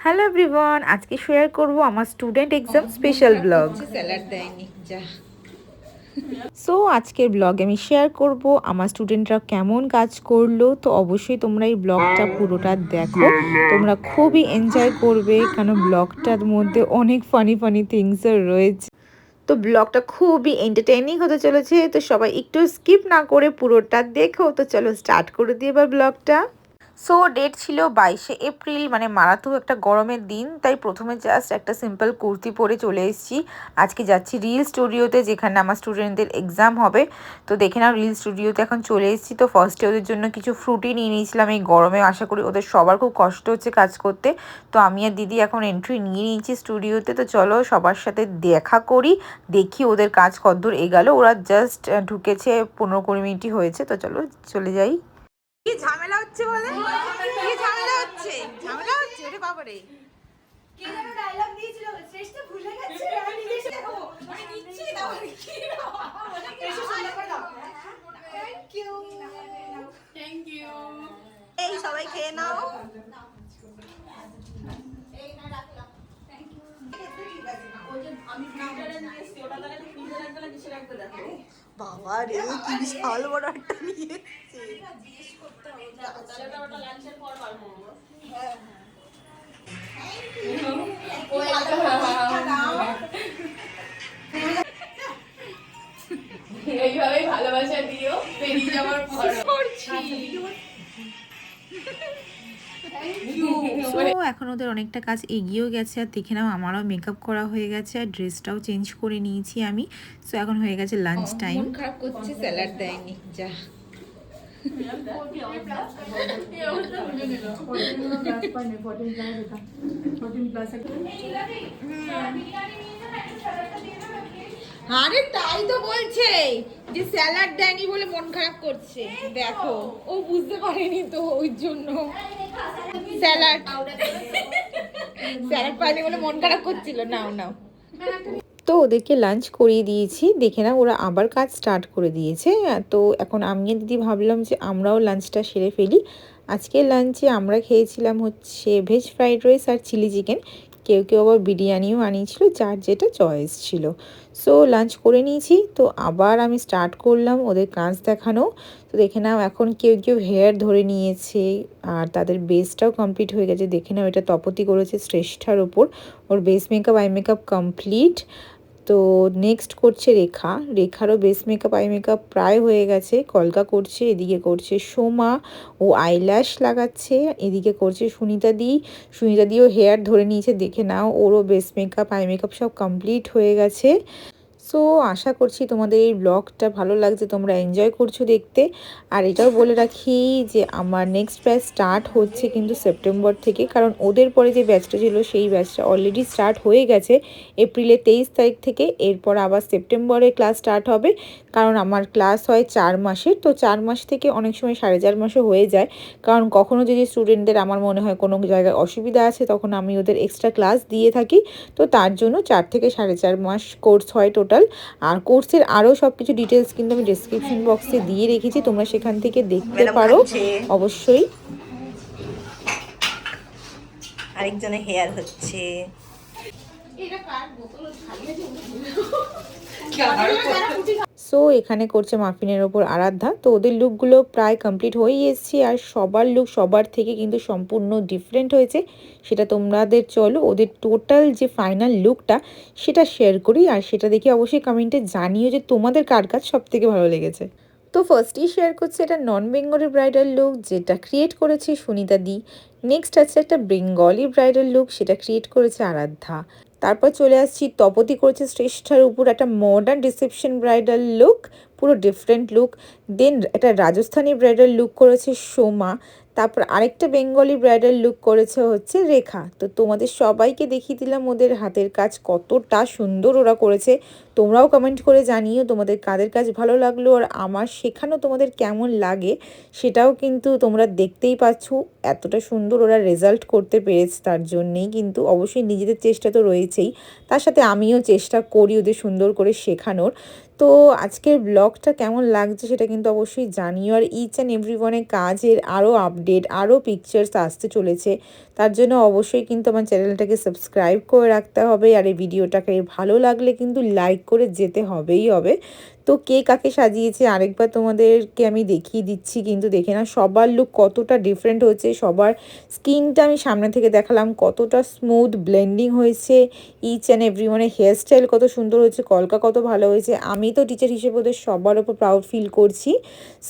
Hello everyone, আজকে share করব আমার student exam special blog. So আজকের ব্লগে আমি শেয়ার করব আমার স্টুডেন্টরা কেমন কাজ করলো। তো অবশ্যই তোমরা এই ব্লগটা পুরোটা দেখো, তোমরা খুবই এনজয় করবে, কারণ ব্লগটার মধ্যে অনেক ফানি ফানি থিংস রয়েছে। তো ব্লগটা খুবই এন্টারটেইনিং হতে চলেছে, তো সবাই একটু স্কিপ না করে পুরোটা দেখো। তো চলো স্টার্ট করে দিয়ে এবার ব্লগটা। সো ডেট ছিল 22শে এপ্রিল, মানে মারাত্মক একটা গরমের দিন। তাই প্রথমে জাস্ট একটা সিম্পল কুর্তি পরে চলে এসেছি। আজকে যাচ্ছি রিল স্টুডিওতে, যেখানে আমার স্টুডেন্টদের এক্সাম হবে। তো দেখে নাও, রিল স্টুডিওতে এখন চলে এসেছি। তো ফার্স্টে ওদের জন্য কিছু ফ্রুটি নিয়ে নিয়েছিলাম এই গরমে। আশা করি ওদের সবার খুব কষ্ট হচ্ছে কাজ করতে। তো আমি আর দিদি এখন এন্ট্রি নিয়ে নিয়েছি স্টুডিওতে। তো চলো সবার সাথে দেখা করি, দেখি ওদের কাজ কতদূর এগালো। ওরা জাস্ট ঢুকেছে, 15-20 মিনিটই হয়েছে। তো চলো চলে যাই। কি ঝামেলা হচ্ছে বলে? কি ঝামেলা হচ্ছে? ঝামেলা হচ্ছে ওরে বাবা রে। কে যেন ডায়লগ দিয়েছিল, শ্রেষ্ঠ ভুলে গেছে, আমি নিজে দেখাবো মানে নিচ্ছি না মানে কি না বলে কি সুন্দর করে দাও। Thank you thank you. এই সবাই খেয়ে নাও। এই না রাখলাম, থ্যাংক ইউ। ঠিক আছে না, ওই যে আমি ফ্রিজারে নিয়ে এসেছি, ওটা তাহলে ফ্রিজে রাখবে না কিসে রাখবে দেখো। বাবা রে, কি বিশাল বড় একটা নিয়ে এসেছে। জিজ্ঞেস করতে হবে, তাহলে ওটা লাঞ্চের পর বার করবো। হ্যাঁ থ্যাংক ইউ। ওই এইভাবেই ভালোবাসা দিও বেরিয়ে যাওয়ার পর করছি। সো এখন ওদের অনেকটা কাজ এগিয়েও গেছে। আর দেখে নাও, আমারও মেকআপ করা হয়ে গেছে আর ড্রেসটাও চেঞ্জ করে নিয়েছি আমি। সো এখন হয়ে গেছে লাঞ্চ টাইম। মন খারাপ করছে, স্যালাড দেয়নি যা। আরে তাই তো বলছে যে স্যালাড দেয়নি বলে মন খারাপ করছে। দেখো ও বুঝতে পারেনি তো, ওই জন্য স্যালাড স্যালাড পাইনি বলে মন খারাপ করছিল। নাও নাও। তো ওদেরকে লাঞ্চ করিয়ে দিয়েছি, দেখে না ওরা আবার কাজ স্টার্ট করে দিয়েছে। তো এখন আমি আর দিদি ভাবলাম যে আমরাও লাঞ্চটা সেরে ফেলি। আজকের লাঞ্চে আমরা খেয়েছিলাম হচ্ছে ভেজ ফ্রাইড রাইস আর চিলি চিকেন। কেউ কেউ আবার বিরিয়ানিও আনিয়েছিল, যার যেটা চয়েস ছিল। সো লাঞ্চ করে নিয়েছি, তো আবার আমি স্টার্ট করলাম ওদের কাজ দেখানো। তো দেখে নাও, এখন কেউ কেউ হেয়ার ধরে নিয়েছে আর তাদের বেসটাও কমপ্লিট হয়ে গেছে। দেখে নাও, এটা তপতি করেছে শ্রেষ্ঠার ওপর। ওর base makeup eye makeup complete. তো নেক্সট করছে রেখারও বেস মেকআপ আই মেকআপ প্রায় হয়ে গেছে। কলকা করছে, এদিকে করছে সোমা, ও আইল্যাশ লাগাচ্ছে। এদিকে করছে সুনিতা দিও হেয়ার ধরে নিয়েছে। দেখে নাও, ওরও বেস মেকআপ আই মেকআপ সব কমপ্লিট হয়ে গেছে। সো আশা করছি তোমাদের এই ব্লগটা ভালো লাগছে, তোমরা এনজয় করছো দেখতে। আর এটাও বলে রাখি যে আমার নেক্সট ব্যাচ স্টার্ট হচ্ছে কিন্তু সেপ্টেম্বর থেকে, কারণ ওদের পরে যে ব্যাচটা ছিল সেই ব্যাচটা অলরেডি স্টার্ট হয়ে গেছে এপ্রিলের 23 তারিখ থেকে। এরপর আবার সেপ্টেম্বরে ক্লাস স্টার্ট হবে, কারণ আমার ক্লাস হয় 4 মাসের। তো 4 মাস থেকে অনেক সময় 4.5 মাসও হয়ে যায়, কারণ কখনও যদি স্টুডেন্টদের আমার মনে হয় কোনো জায়গায় অসুবিধা আছে, তখন আমি ওদের এক্সট্রা ক্লাস দিয়ে থাকি। তো তার জন্য 4 থেকে 4.5 মাস কোর্স হয় টোটাল। আর কোর্সের আরও সব কিছু ডিটেলস কিন্তু আমি ডেসক্রিপশন বক্সে দিয়ে রেখেছি, তোমরা সেখান থেকে দেখতে পারো অবশ্যই। আরেকজনের হেয়ার হচ্ছে। সো এখানে করছে মাফিনের ওপর আরাধ্যা। তো ওদের লুকগুলো প্রায় কমপ্লিট হয়ে এসেছে, আর সবার লুক সবার থেকে কিন্তু সম্পূর্ণ ডিফারেন্ট হয়েছে। সেটা তোমাদের চলো ওদের টোটাল যে ফাইনাল লুকটা সেটা শেয়ার করি, আর সেটা দেখে অবশ্যই কমেন্টে জানিও যে তোমাদের কার কাজ সব থেকে ভালো লেগেছে। তো ফার্স্টেই শেয়ার করছে এটা নন বেঙ্গলি ব্রাইডাল লুক, যেটা ক্রিয়েট করেছে সুনিতা দি। নেক্সট আছে একটা বেঙ্গলি ব্রাইডাল লুক, সেটা ক্রিয়েট করেছে আরাধ্যা। তারপর চলে আসছি, তপতি করেছে শ্রেষ্ঠার উপর একটা মডার্ন রিসেপশন ব্রাইডাল লুক, পুরো ডিফারেন্ট লুক। দেন একটা রাজস্থানি ব্রাইডাল লুক করেছে সোমা। তারপর আরেকটা বেঙ্গলি ব্রাইডাল লুক করেছে হচ্ছে রেখা। তো তোমাদের সবাইকে দেখিয়ে দিলাম ওদের হাতের কাজ কতটা সুন্দর ওরা করেছে। তোমরাও কমেন্ট করে জানিও তোমাদের কাদের কাজ ভালো লাগলো, আর আমার শেখানো তোমাদের কেমন লাগে সেটাও কিন্তু তোমরা দেখতেই পাচ্ছ। এতটা সুন্দর ওরা রেজাল্ট করতে পেরেছে, তার জন্যেই কিন্তু অবশ্যই নিজেদের চেষ্টা তো রয়েছেই, তার সাথে আমিও চেষ্টা করি ওদের সুন্দর করে শেখানোর। তো আজকের ব্লগটা কেমন লাগছে সেটা কিন্তু অবশ্যই জানিও। আর ইচ অ্যান্ড এভরিওয়ানের কাজের আরও আপডেট, আরও পিকচার্স আসতে চলেছে, তার জন্য অবশ্যই কিন্তু আমার চ্যানেলটাকে সাবস্ক্রাইব করে রাখতে হবে। আর এই ভিডিওটাকে ভালো লাগলে কিন্তু লাইক করে যেতে হবেই হবে। তো কে কাকে সাজিয়েছে আরেকবার তোমাদেরকে আমি দেখিয়ে দিচ্ছি, কিন্তু দেখে না সবার লুক কতটা ডিফারেন্ট হয়েছে। সবার স্কিনটা আমি সামনে থেকে দেখালাম কতটা স্মুথ ব্লেন্ডিং হয়েছে, ইচ অ্যান্ড এভরিওয়ানের হেয়ারস্টাইল কত সুন্দর হয়েছে, কলকা কত ভালো হয়েছে। আমি তো টিচার হিসেবে ওদের সবার ওপর প্রাউড ফিল করছি।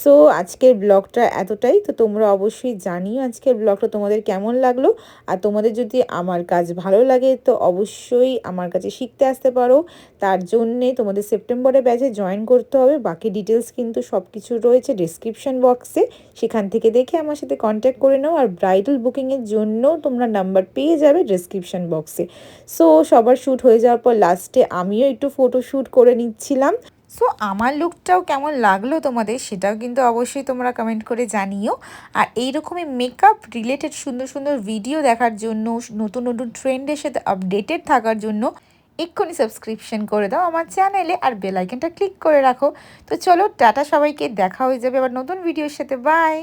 সো আজকের ব্লগটা এতটাই। তো তোমরা অবশ্যই জানিও আজকের ব্লগটা তোমাদের কেমন লাগলো। আর তোমাদের যদি আমার কাজ ভালো লাগে তো অবশ্যই আমার কাছে শিখতে আসতে পারো। তার জন্যে তোমাদের সেপ্টেম্বরে ব্যাচে জয়েন করতে হবে। বাকি ডিটেলস কিন্তু সব কিছু রয়েছে ডিসক্রিপশন বক্সে, সেখান থেকে দেখে আমার সাথে কন্ট্যাক্ট করে নাও। আর ব্রাইডাল বুকিংয়ের জন্য তোমরা নাম্বার পেয়ে যাবে ডিসক্রিপশন বক্সে। সো সবার শ্যুট হয়ে যাওয়ার পর লাস্টে আমিও একটু ফটো শ্যুট করে নিচ্ছিলাম। সো আমার লুকটাও কেমন লাগলো তোমাদের সেটাও কিন্তু অবশ্যই তোমরা কমেন্ট করে জানিও। আর এইরকমই মেকআপ রিলেটেড সুন্দর সুন্দর ভিডিও দেখার জন্য, নতুন নতুন ট্রেন্ডের সাথে আপডেটেড থাকার জন্য এক্ষুনি সাবস্ক্রিপশন করে দাও আমার চ্যানেলে, আর বেল আইকনটা ক্লিক করে রাখো। তো চলো টাটা সবাইকে, দেখা হয়ে যাবে আবার নতুন ভিডিওর সাথে। বাই।